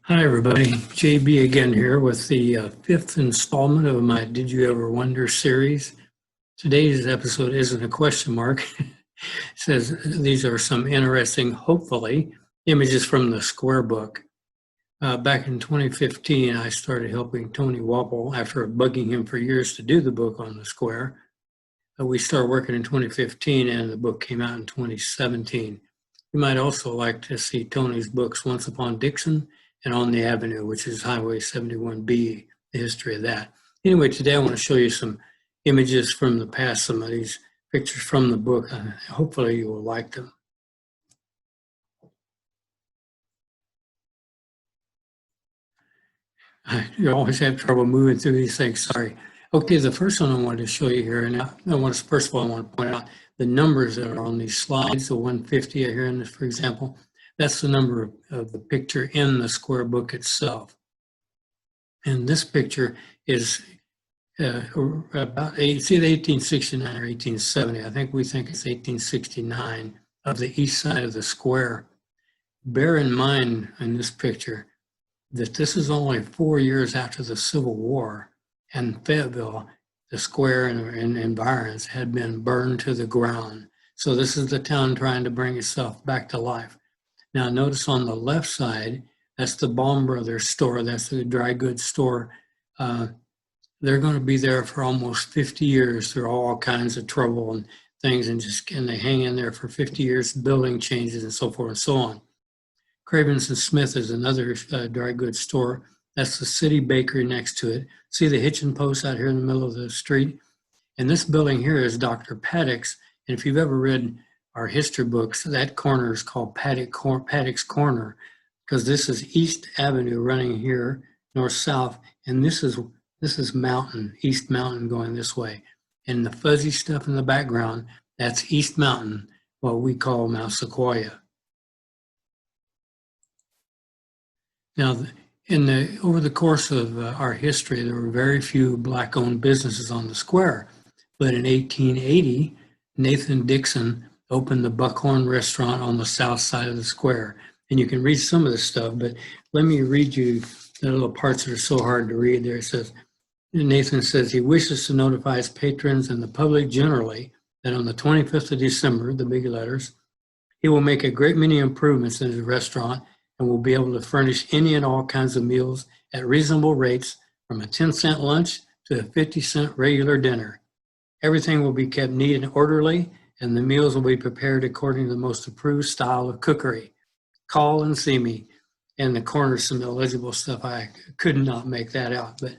Hi, everybody. JB again here with the fifth installment of my Did You Ever Wonder series. Today's episode isn't a question mark. It says these are some interesting, hopefully, images from the Square book. Back in 2015, I started helping Tony Wapple after bugging him for years to do the book on the Square. We started working in 2015 and the book came out in 2017. You might also like to see Tony's books, Once Upon Dixon and On the Avenue, which is Highway 71B, the history of that. Anyway, today I want to show you some images from the past, some of these pictures from the book. Hopefully you will like them. You always have trouble moving through these things, sorry. Okay, the first one I wanted to show you here, and first of all, I want to point out the numbers that are on these slides, the 150 here in this, for example. That's the number of the picture in the Square book itself. And this picture is about, it's either 1869 or 1870. I think we think it's 1869 of the east side of the Square. Bear in mind in this picture that this is only 4 years after the Civil War, and Fayetteville, the Square and environs had been burned to the ground. So this is the town trying to bring itself back to life. Now notice on the left side, that's the Baum Brothers store, that's the dry goods store. They're going to be there for almost 50 years through all kinds of trouble and things, and they hang in there for 50 years, building changes and so forth and so on. Cravens and Smith is another dry goods store. That's the city bakery next to it. See the hitching post out here in the middle of the street? And this building here is Dr. Paddock's. And if you've ever read our history books, that corner is called Paddock's Corner, because this is East Avenue running here, north-south, and this is Mountain, East Mountain going this way. And the fuzzy stuff in the background, that's East Mountain, what we call Mount Sequoia. Now, over the course of our history, there were very few Black-owned businesses on the Square. But in 1880, Nathan Dixon opened the Buckhorn Restaurant on the south side of the Square. And you can read some of this stuff, but let me read you the little parts that are so hard to read there. It says, Nathan says he wishes to notify his patrons and the public generally that on the 25th of December, the big letters, he will make a great many improvements in his restaurant and will be able to furnish any and all kinds of meals at reasonable rates, from a 10-cent lunch to a 50-cent regular dinner. Everything will be kept neat and orderly, and the meals will be prepared according to the most approved style of cookery. Call and see me. And the corner's some illegible stuff. I could not make that out. But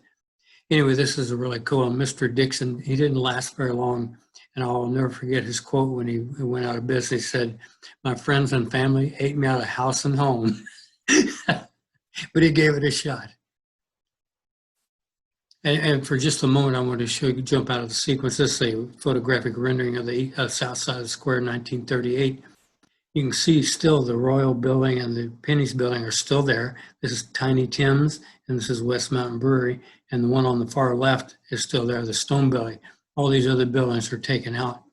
anyway, this is a really cool one. Mr. Dixon, he didn't last very long. And I'll never forget his quote when he went out of business. He said, "My friends and family ate me out of house and home." But he gave it a shot. And for just a moment, I want to show you, jump out of the sequence. This is a photographic rendering of the south side of the Square in 1938. You can see still the Royal Building and the Penny's Building are still there. This is Tiny Tim's, and this is West Mountain Brewery. And the one on the far left is still there, the Stone Building. All these other buildings are taken out.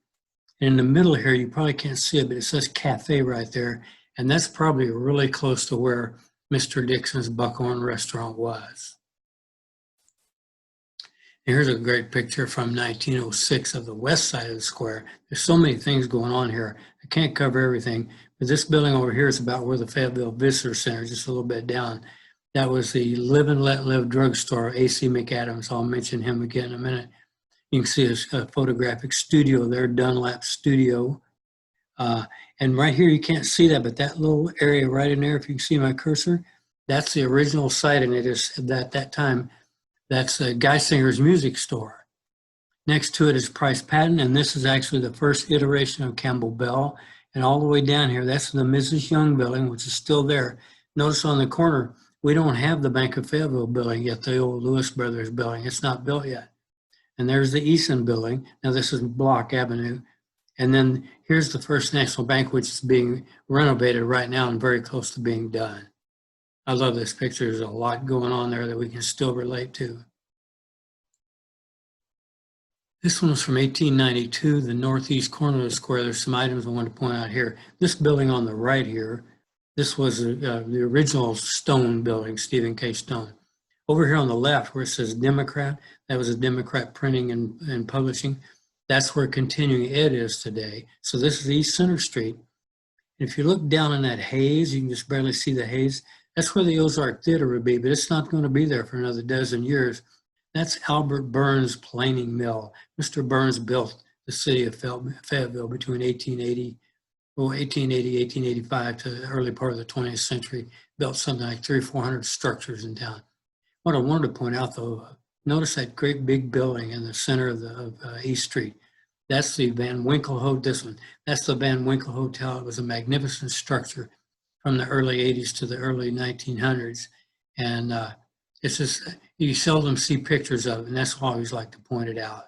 And in the middle here, you probably can't see it, but it says Cafe right there. And that's probably really close to where Mr. Dixon's Buckhorn Restaurant was. Here's a great picture from 1906 of the west side of the Square. There's so many things going on here. I can't cover everything, but this building over here is about where the Fayetteville Visitor Center is, just a little bit down. That was the Live and Let Live drugstore, A.C. McAdams. I'll mention him again in a minute. You can see a photographic studio there, Dunlap Studio. And right here, you can't see that, but that little area right in there, if you can see my cursor, that's the original site, and it is at that time, that's a Geisinger's music store. Next to it is Price Patton, and this is actually the first iteration of Campbell Bell. And all the way down here, that's the Mrs. Young building, which is still there. Notice on the corner, we don't have the Bank of Fayetteville building yet, the old Lewis Brothers building. It's not built yet. And there's the Easton building. Now this is Block Avenue. And then here's the First National Bank, which is being renovated right now and very close to being done. I love this picture. There's a lot going on there that we can still relate to. This one was from 1892, the northeast corner of the Square. There's some items I want to point out here. This building on the right here, This was the original Stone building, Stephen K. Stone. Over here on the left where it says Democrat, that was a Democrat printing and publishing. That's where Continuing Ed is today. So this is East Center Street. And if you look down in that haze, you can just barely see the haze. That's where the Ozark Theater would be, but it's not going to be there for another dozen years. That's Albert Burns Planing Mill. Mr. Burns built the city of Fayetteville between 1885 to the early part of the 20th century, built something like 300 or 400 structures in town. What I wanted to point out though, notice that great big building in the center of East Street. That's the Van Winkle Hotel, this one. That's the Van Winkle Hotel. It was a magnificent structure from the early 80s to the early 1900s. And it's just, you seldom see pictures of it, and that's why I always like to point it out.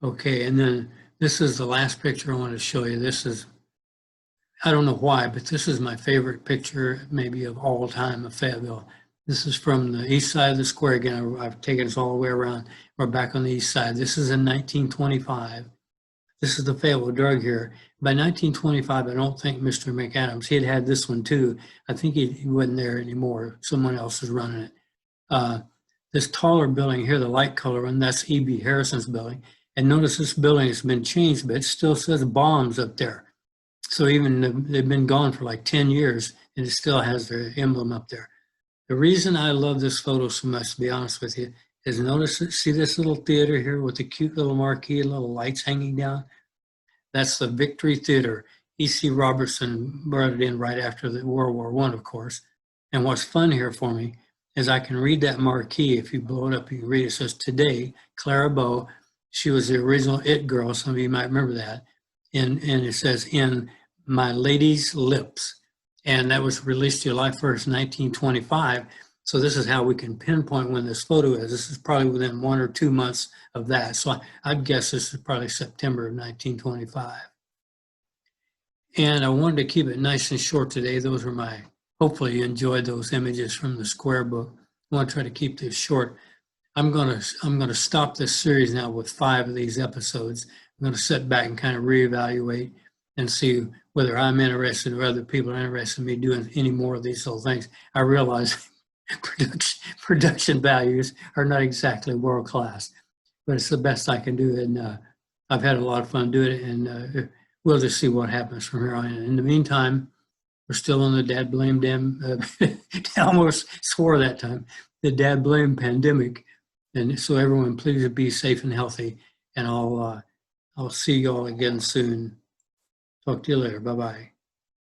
Okay, and then this is the last picture I want to show you. This is, I don't know why, but this is my favorite picture maybe of all time of Fayetteville. This is from the east side of the square. Again, I've taken us all the way around. We're back on the east side. This is in 1925. This is the Fayetteville Drug here. By 1925, I don't think Mr. McAdams, he had this one too. I think he wasn't there anymore. Someone else is running it. This taller building here, the light color one, that's E.B. Harrison's building. And notice this building has been changed, but it still says bombs up there. So even they've been gone for like 10 years and it still has their emblem up there. The reason I love this photo so much, to be honest with you, is notice, see this little theater here with the cute little marquee, little lights hanging down? That's the Victory Theater. E.C. Robertson brought it in right after the World War I, of course. And what's fun here for me is I can read that marquee. If you blow it up, you can read it. It says, today, Clara Bow, she was the original It girl. Some of you might remember that. And it says, in my lady's lips. And that was released July 1st, 1925. So this is how we can pinpoint when this photo is. This is probably within 1 or 2 months of that. So I'd guess this is probably September of 1925. And I wanted to keep it nice and short today. Those were my, hopefully you enjoyed those images from the Square book. I want to try to keep this short. I'm gonna stop this series now with 5 of these episodes. I'm gonna sit back and kind of reevaluate and see whether I'm interested or other people are interested in me doing any more of these little things. I realize production values are not exactly world class, but it's the best I can do. And I've had a lot of fun doing it, and we'll just see what happens from here on. In the meantime, we're still on the dad blame I almost swore that time, the dad blame pandemic. And so everyone, please be safe and healthy. And I'll see you all again soon. Talk to you later. Bye-bye.